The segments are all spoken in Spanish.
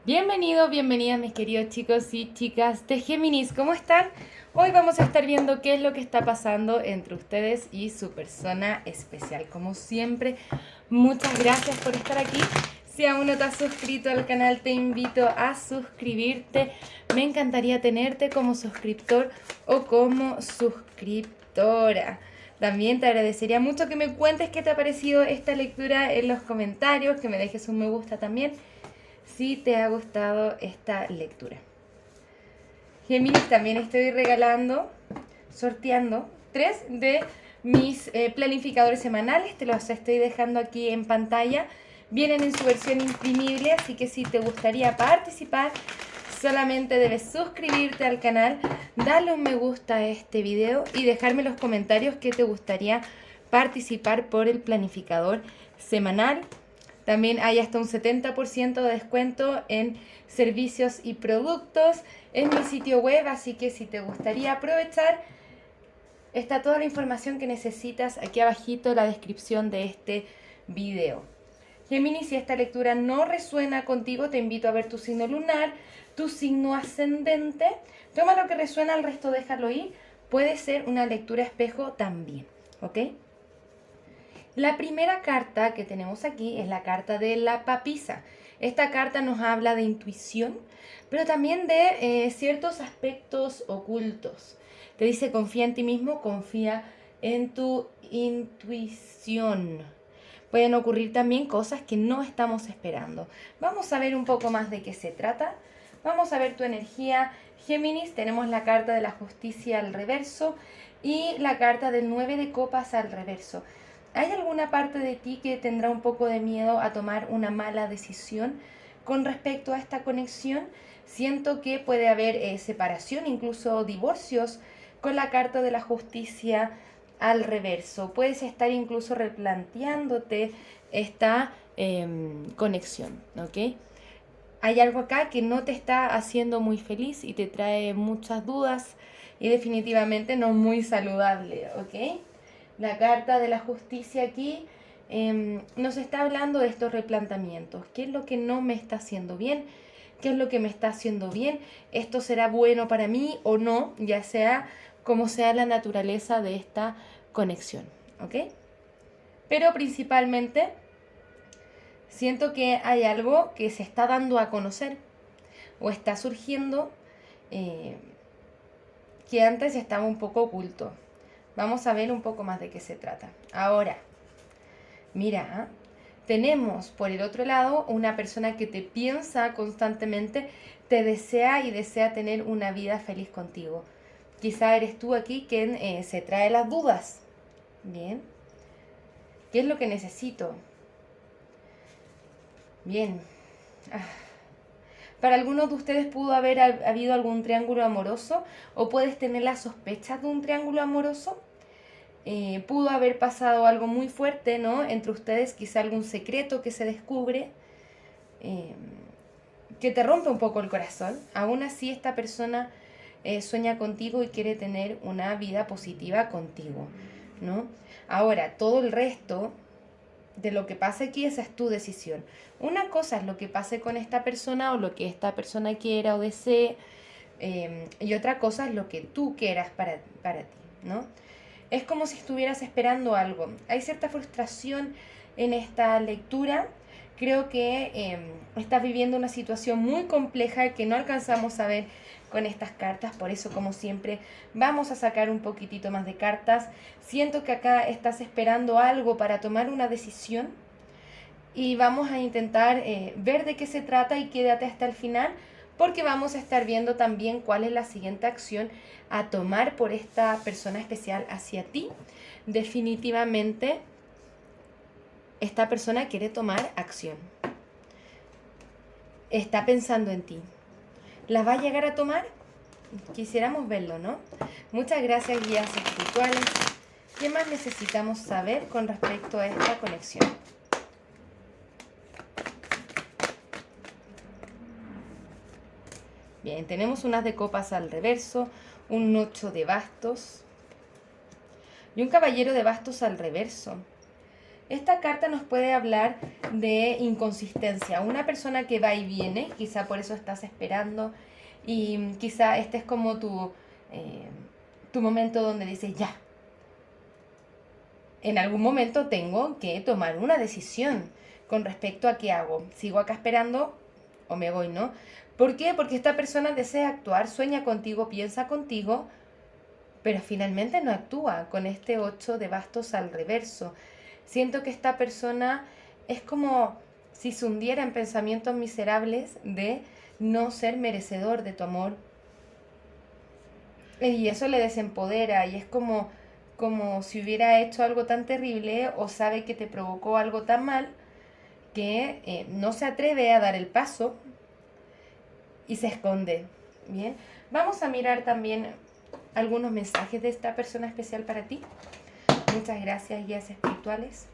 Bienvenidos, bienvenidas mis queridos chicos y chicas de Géminis, ¿cómo están? Hoy vamos a estar viendo qué es lo que está pasando entre ustedes y su persona especial. Como siempre, muchas gracias por estar aquí. Si aún no te has suscrito al canal, te invito a suscribirte. Me encantaría tenerte como suscriptor o como suscriptora. También te agradecería mucho que me cuentes qué te ha parecido esta lectura en los comentarios, que me dejes un me gusta también si te ha gustado esta lectura. Géminis, también estoy sorteando 3 de mis planificadores semanales. Te los estoy dejando aquí en pantalla. Vienen en su versión imprimible, así que si te gustaría participar, solamente debes suscribirte al canal, darle un me gusta a este video y dejarme en los comentarios que te gustaría participar por el planificador semanal. También hay hasta un 70% de descuento en servicios y productos en mi sitio web, así que si te gustaría aprovechar, está toda la información que necesitas aquí abajito en la descripción de este video. Géminis, si esta lectura no resuena contigo, te invito a ver tu signo lunar, tu signo ascendente. Toma lo que resuena, el resto déjalo ir. Puede ser una lectura espejo también, ¿ok? La primera carta que tenemos aquí es la carta de la papisa. Esta carta nos habla de intuición, pero también de ciertos aspectos ocultos. Te dice confía en ti mismo, confía en tu intuición. Pueden ocurrir también cosas que no estamos esperando. Vamos a ver un poco más de qué se trata. Vamos a ver tu energía, Géminis. Tenemos la carta de la justicia al reverso y la carta del 9 de copas al reverso. ¿Hay alguna parte de ti que tendrá un poco de miedo a tomar una mala decisión con respecto a esta conexión? Siento que puede haber separación, incluso divorcios, con la carta de la justicia al reverso. Puedes estar incluso replanteándote esta conexión, ¿ok? Hay algo acá que no te está haciendo muy feliz y te trae muchas dudas y definitivamente no muy saludable, ¿ok? La carta de la justicia aquí nos está hablando de estos replanteamientos. ¿Qué es lo que no me está haciendo bien? ¿Qué es lo que me está haciendo bien? ¿Esto será bueno para mí o no? Ya sea como sea la naturaleza de esta conexión, ¿ok? Pero principalmente siento que hay algo que se está dando a conocer o está surgiendo eh, que antes estaba un poco oculto. Vamos a ver un poco más de qué se trata. Ahora, mira, tenemos por el otro lado una persona que te piensa constantemente, te desea y desea tener una vida feliz contigo. Quizá eres tú aquí quien se trae las dudas. Bien. ¿Qué es lo que necesito? Bien. Ah. Para algunos de ustedes pudo haber habido algún triángulo amoroso o puedes tener las sospechas de un triángulo amoroso. Pudo haber pasado algo muy fuerte, ¿no? Entre ustedes, quizá algún secreto que se descubre, eh, que te rompe un poco el corazón. Aún así, esta persona sueña contigo y quiere tener una vida positiva contigo, ¿no? Ahora, todo el resto de lo que pasa aquí, esa es tu decisión. Una cosa es lo que pase con esta persona o lo que esta persona quiera o desee, y otra cosa es lo que tú quieras para ti, ¿no? Es como si estuvieras esperando algo. Hay cierta frustración en esta lectura. Creo que estás viviendo una situación muy compleja que no alcanzamos a ver con estas cartas. Por eso, como siempre, vamos a sacar un poquitito más de cartas. Siento que acá estás esperando algo para tomar una decisión. Y vamos a intentar ver de qué se trata y quédate hasta el final, porque vamos a estar viendo también cuál es la siguiente acción a tomar por esta persona especial hacia ti. Definitivamente, esta persona quiere tomar acción. Está pensando en ti. ¿La va a llegar a tomar? Quisiéramos verlo, ¿no? Muchas gracias, guías espirituales. ¿Qué más necesitamos saber con respecto a esta conexión? Bien, tenemos unas de copas al reverso, un 8 de bastos y un caballero de bastos al reverso. Esta carta nos puede hablar de inconsistencia, una persona que va y viene, quizá por eso estás esperando y quizá este es como tu momento donde dices, ya, en algún momento tengo que tomar una decisión con respecto a qué hago. ¿Sigo acá esperando o me voy, no? ¿Por qué? Porque esta persona desea actuar, sueña contigo, piensa contigo, pero finalmente no actúa con este 8 de bastos al reverso. Siento que esta persona es como si se hundiera en pensamientos miserables de no ser merecedor de tu amor. Y eso le desempodera y es como si hubiera hecho algo tan terrible o sabe que te provocó algo tan mal que no se atreve a dar el paso y se esconde. Bien, vamos a mirar también algunos mensajes de esta persona especial para ti. Muchas gracias, guías espirituales.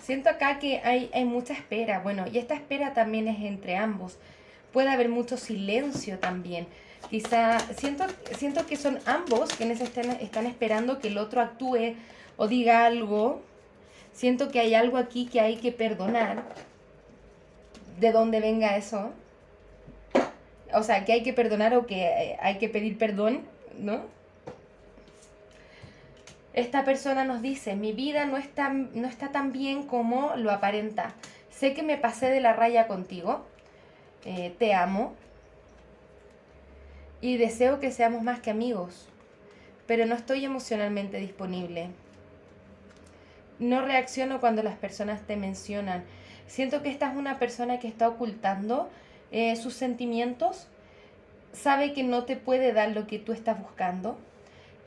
Siento acá que hay mucha espera. Bueno, y esta espera también es entre ambos. Puede haber mucho silencio también. Quizá siento que son ambos quienes están esperando que el otro actúe o diga algo. Siento que hay algo aquí que hay que perdonar. ¿De dónde venga eso? O sea, que hay que perdonar o que hay que pedir perdón, ¿no? Esta persona nos dice, mi vida no está tan bien como lo aparenta. Sé que me pasé de la raya contigo, te amo y deseo que seamos más que amigos, pero no estoy emocionalmente disponible. No reacciono cuando las personas te mencionan. Siento que esta es una persona que está ocultando sus sentimientos, sabe que no te puede dar lo que tú estás buscando,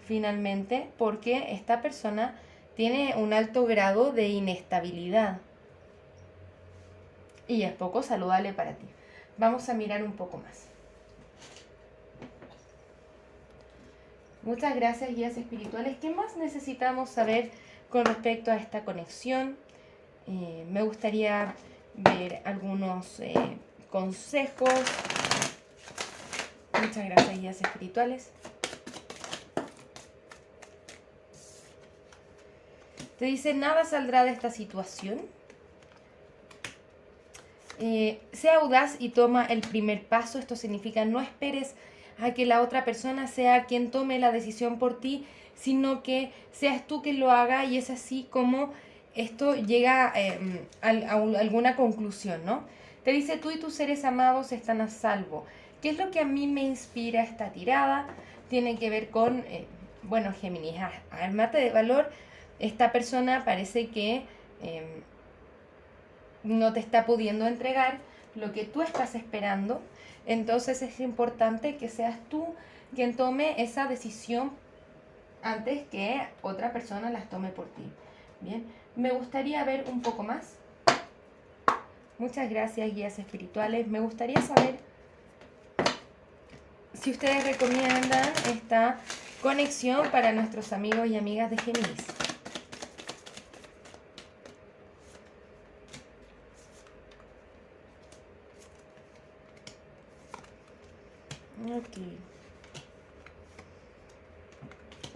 finalmente, porque esta persona tiene un alto grado de inestabilidad y es poco saludable para ti. Vamos a mirar un poco más. Muchas gracias, guías espirituales. ¿Qué más necesitamos saber con respecto a esta conexión? Me gustaría ver algunos consejos. Muchas gracias, guías espirituales. Te dice, nada saldrá de esta situación. Sea audaz y toma el primer paso. Esto significa no esperes a que la otra persona sea quien tome la decisión por ti, sino que seas tú quien lo haga, y es así como esto llega a alguna conclusión, ¿no? Te dice, tú y tus seres amados están a salvo. ¿Qué es lo que a mí me inspira esta tirada? Tiene que ver con, bueno, Géminis, armate de valor. Esta persona parece que no te está pudiendo entregar lo que tú estás esperando. Entonces es importante que seas tú quien tome esa decisión antes que otra persona las tome por ti. Bien, me gustaría ver un poco más. Muchas gracias, guías espirituales. Me gustaría saber si ustedes recomiendan esta conexión para nuestros amigos y amigas de Géminis. Ok.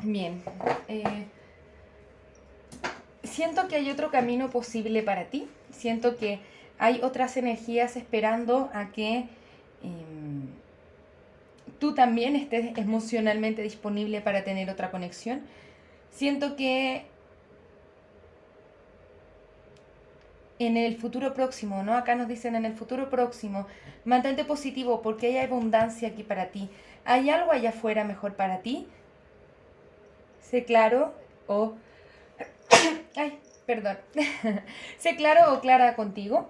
Bien. Siento que hay otro camino posible para ti. Siento que hay otras energías esperando a que tú también estés emocionalmente disponible para tener otra conexión. Siento que en el futuro próximo, ¿no? Acá nos dicen en el futuro próximo, mantente positivo porque hay abundancia aquí para ti. ¿Hay algo allá afuera mejor para ti? Sé claro o... Ay, perdón. Sé claro o clara contigo.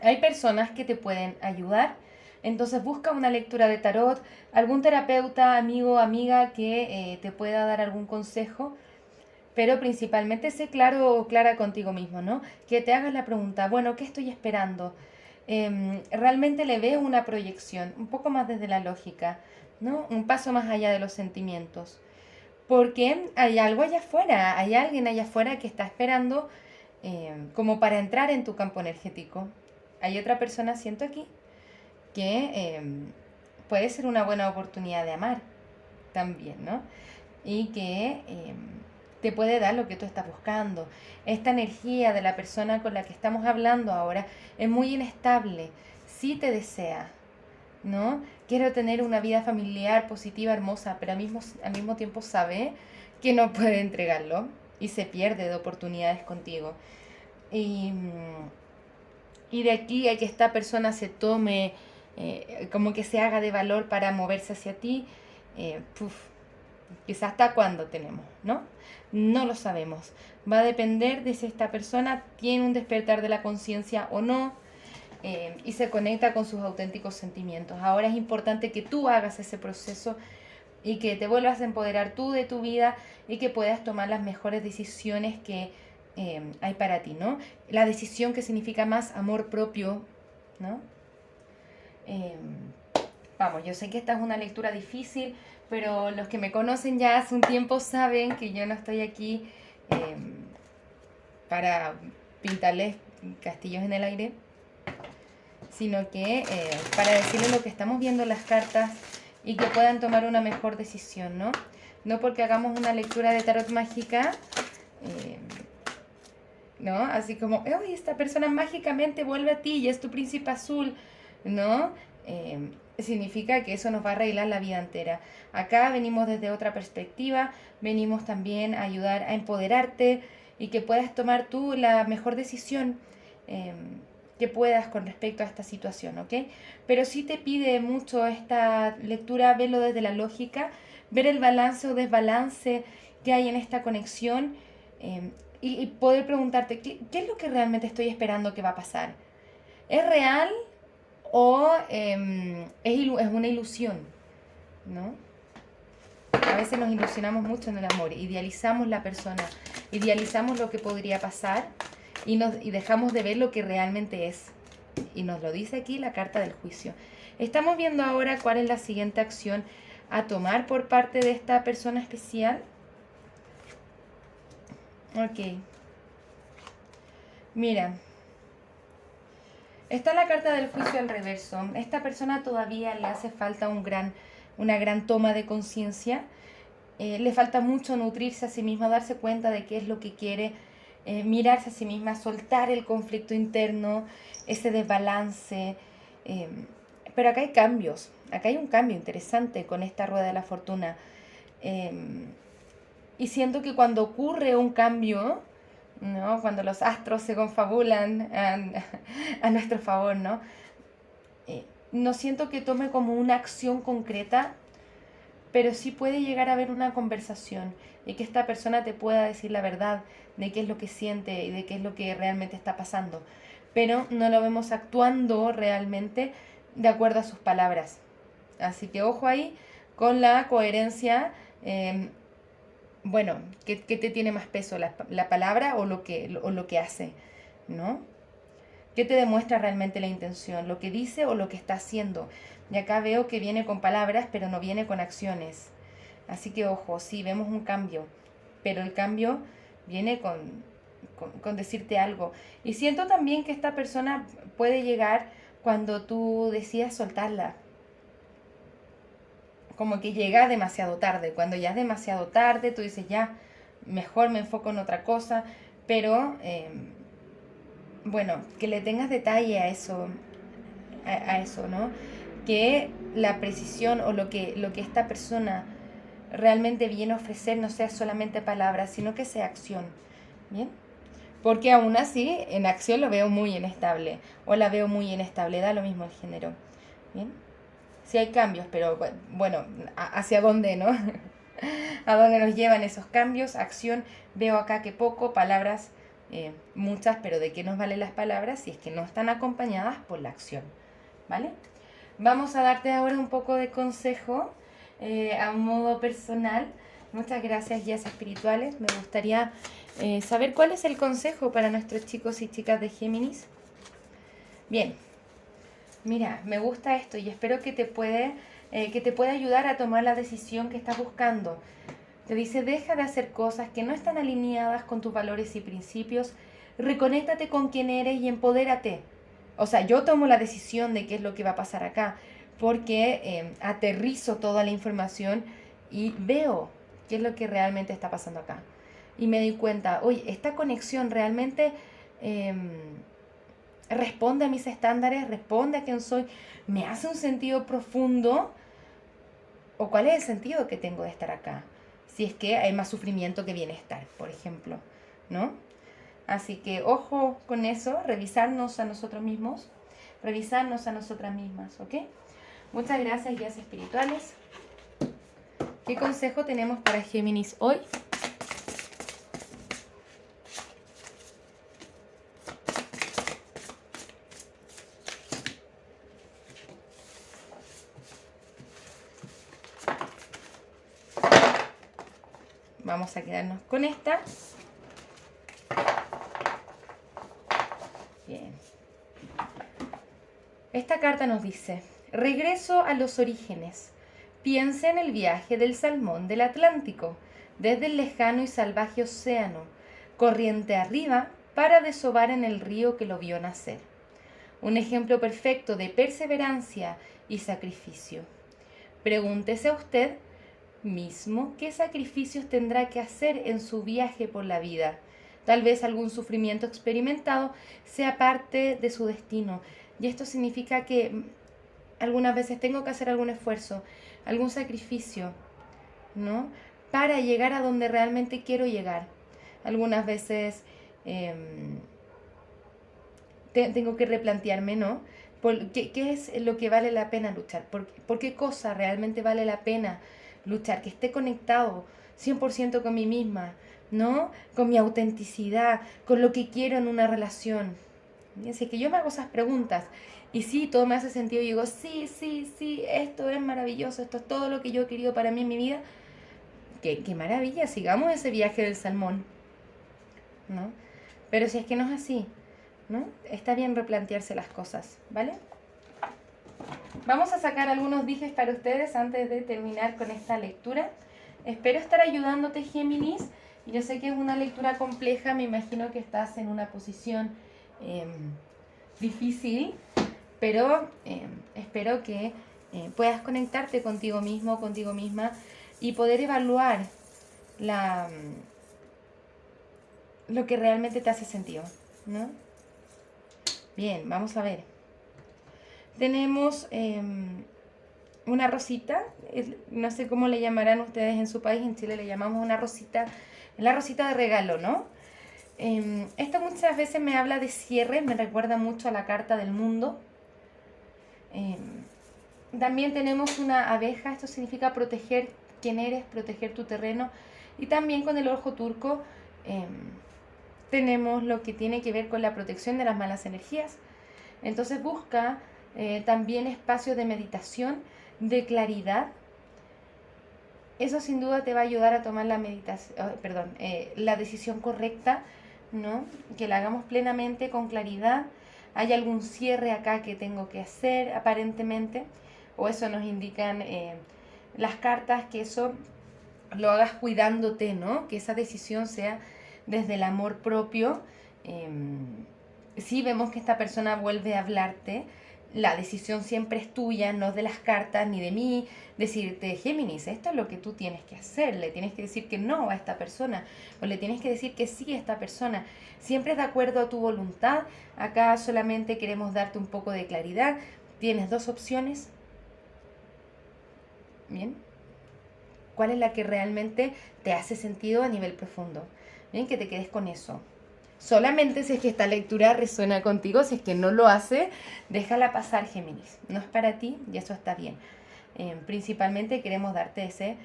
Hay personas que te pueden ayudar. Entonces busca una lectura de tarot, algún terapeuta, amigo, amiga que te pueda dar algún consejo. Pero principalmente sé claro o clara contigo mismo, ¿no? Que te hagas la pregunta, bueno, ¿qué estoy esperando? Realmente le veo una proyección, un poco más desde la lógica, ¿no? Un paso más allá de los sentimientos. Porque hay algo allá afuera, hay alguien allá afuera que está esperando como para entrar en tu campo energético. Hay otra persona, siento aquí, que puede ser una buena oportunidad de amar también, ¿no? Y que te puede dar lo que tú estás buscando. Esta energía de la persona con la que estamos hablando ahora es muy inestable. Sí te desea, ¿no? Quiero tener una vida familiar positiva, hermosa, pero al mismo tiempo sabe que no puede entregarlo y se pierde de oportunidades contigo. Y, y de aquí a que esta persona se tome, como que se haga de valor para moverse hacia ti, puf, quizás hasta cuándo tenemos, ¿no? No lo sabemos. Va a depender de si esta persona tiene un despertar de la conciencia o no, y se conecta con sus auténticos sentimientos. Ahora es importante que tú hagas ese proceso y que te vuelvas a empoderar tú de tu vida y que puedas tomar las mejores decisiones que hay para ti, ¿no? La decisión que significa más amor propio, ¿no? Eh, Vamos, yo sé que esta es una lectura difícil, pero los que me conocen ya hace un tiempo saben que yo no estoy aquí para pintarles castillos en el aire, sino que para decirles lo que estamos viendo en las cartas y que puedan tomar una mejor decisión, ¿no? No porque hagamos una lectura de tarot mágica, ¿no? Así como, ¡ay, esta persona mágicamente vuelve a ti y es tu príncipe azul! ¿No? Significa que eso nos va a arreglar la vida entera. Acá venimos desde otra perspectiva, venimos también a ayudar a empoderarte y que puedas tomar tú la mejor decisión que puedas con respecto a esta situación, ¿ok? Pero sí te pide mucho esta lectura, verlo desde la lógica, ver el balance o desbalance que hay en esta conexión, y poder preguntarte, ¿qué es lo que realmente estoy esperando que va a pasar? ¿Es real o es una ilusión? ¿No? A veces nos ilusionamos mucho en el amor, idealizamos la persona, idealizamos lo que podría pasar y dejamos de ver lo que realmente es. Y nos lo dice aquí la carta del juicio. Estamos viendo ahora cuál es la siguiente acción a tomar por parte de esta persona especial. Ok. Mira. Está la carta del juicio al reverso. Esta persona todavía le hace falta una gran toma de conciencia. Le falta mucho nutrirse a sí misma, darse cuenta de qué es lo que quiere, mirarse a sí misma, soltar el conflicto interno, ese desbalance. Pero acá hay cambios. Acá hay un cambio interesante con esta rueda de la fortuna. Y siento que cuando ocurre un cambio, ¿no? Cuando los astros se confabulan a nuestro favor, ¿no? No siento que tome como una acción concreta, pero sí puede llegar a haber una conversación y que esta persona te pueda decir la verdad de qué es lo que siente y de qué es lo que realmente está pasando. Pero no lo vemos actuando realmente de acuerdo a sus palabras. Así que ojo ahí con la coherencia. Bueno, ¿qué te tiene más peso, la palabra o lo que hace, ¿no? ¿Qué te demuestra realmente la intención? ¿Lo que dice o lo que está haciendo? Y acá veo que viene con palabras, pero no viene con acciones. Así que ojo, sí, vemos un cambio, pero el cambio viene con decirte algo. Y siento también que esta persona puede llegar cuando tú decidas soltarla. Como que llega demasiado tarde. Cuando ya es demasiado tarde, tú dices, ya, mejor me enfoco en otra cosa. Pero, bueno, que le tengas detalle a eso, ¿no? Que la precisión o lo que esta persona realmente viene a ofrecer no sea solamente palabras, sino que sea acción. ¿Bien? Porque aún así, en acción lo veo muy inestable. O la veo muy inestable, da lo mismo el género. ¿Bien? Sí hay cambios, pero bueno, ¿hacia dónde, no? ¿A dónde nos llevan esos cambios? Acción, veo acá que poco, palabras, muchas, pero ¿de qué nos valen las palabras si es que no están acompañadas por la acción? ¿Vale? Vamos a darte ahora un poco de consejo a modo personal. Muchas gracias, guías espirituales. Me gustaría saber cuál es el consejo para nuestros chicos y chicas de Géminis. Bien. Mira, me gusta esto y espero que te pueda ayudar a tomar la decisión que estás buscando. Te dice, deja de hacer cosas que no están alineadas con tus valores y principios, reconéctate con quién eres y empodérate. O sea, yo tomo la decisión de qué es lo que va a pasar acá, porque aterrizo toda la información y veo qué es lo que realmente está pasando acá. y me doy cuenta, oye, esta conexión realmente responde a mis estándares, responde a quién soy, me hace un sentido profundo, o cuál es el sentido que tengo de estar acá, si es que hay más sufrimiento que bienestar, por ejemplo, ¿no? Así que ojo con eso, revisarnos a nosotros mismos, revisarnos a nosotras mismas, ¿ok? Muchas gracias, guías espirituales. ¿Qué consejo tenemos para Géminis hoy? Vamos a quedarnos con esta. Bien. Esta carta nos dice: regreso a los orígenes. Piensa en el viaje del salmón del Atlántico, desde el lejano y salvaje océano, corriente arriba, para desovar en el río que lo vio nacer. Un ejemplo perfecto de perseverancia y sacrificio. Pregúntese a usted mismo qué sacrificios tendrá que hacer en su viaje por la vida. Tal vez algún sufrimiento experimentado sea parte de su destino. Y esto significa que algunas veces tengo que hacer algún esfuerzo, algún sacrificio, ¿no? Para llegar a donde realmente quiero llegar. Algunas veces tengo que replantearme, ¿no? ¿Qué es lo que vale la pena luchar? ¿Por qué cosa realmente vale la pena luchar? Que esté conectado 100% con mí misma, ¿no? Con mi autenticidad, con lo que quiero en una relación. Así que yo me hago esas preguntas y sí, todo me hace sentido y digo, sí, esto es maravilloso, esto es todo lo que yo he querido para mí en mi vida. Qué maravilla, sigamos ese viaje del salmón, ¿no? Pero si es que no es así, ¿no? Está bien replantearse las cosas, ¿vale? Vamos a sacar algunos dijes para ustedes antes de terminar con esta lectura. Espero estar ayudándote, Géminis. Yo sé que es una lectura compleja, me imagino que estás en una posición difícil, pero espero que puedas conectarte contigo mismo, contigo misma y poder evaluar lo que realmente te hace sentido, ¿no? Bien, vamos a ver. Tenemos una rosita, no sé cómo le llamarán ustedes en su país, en Chile le llamamos una rosita, la rosita de regalo, ¿no? Esto muchas veces me habla de cierre, me recuerda mucho a la carta del mundo. También tenemos una abeja, esto significa proteger quién eres, proteger tu terreno. Y también con el ojo turco tenemos lo que tiene que ver con la protección de las malas energías. Entonces busca también espacios de meditación, de claridad. Eso sin duda te va a ayudar a tomar la decisión correcta, ¿no? Que la hagamos plenamente, con claridad. ¿Hay algún cierre acá que tengo que hacer aparentemente? O eso nos indican las cartas, que eso lo hagas cuidándote, ¿no? Que esa decisión sea desde el amor propio. Si vemos que esta persona vuelve a hablarte, la decisión siempre es tuya, no es de las cartas ni de mí. Decirte, Géminis, esto es lo que tú tienes que hacer. Le tienes que decir que no a esta persona, o le tienes que decir que sí a esta persona. Siempre es de acuerdo a tu voluntad. Acá solamente queremos darte un poco de claridad. Tienes dos opciones. Bien. ¿Cuál es la que realmente te hace sentido a nivel profundo? Bien, que te quedes con eso. Solamente si es que esta lectura resuena contigo. Si es que no lo hace, déjala pasar, Géminis. No es para ti y eso está bien. Principalmente queremos darte ese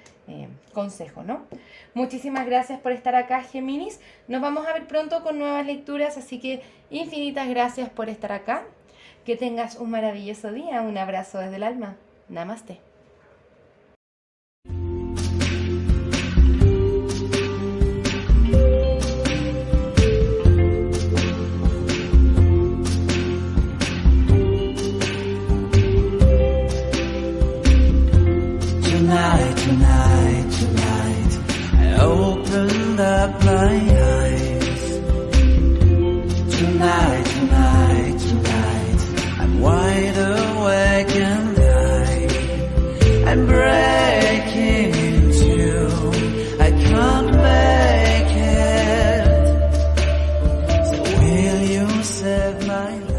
consejo, ¿no? Muchísimas gracias por estar acá, Géminis. Nos vamos a ver pronto con nuevas lecturas, así que infinitas gracias por estar acá. Que tengas un maravilloso día. Un abrazo desde el alma. Namaste. Tonight, I opened up my eyes. Tonight, I'm wide awake and I'm breaking into. I can't make it. save my life.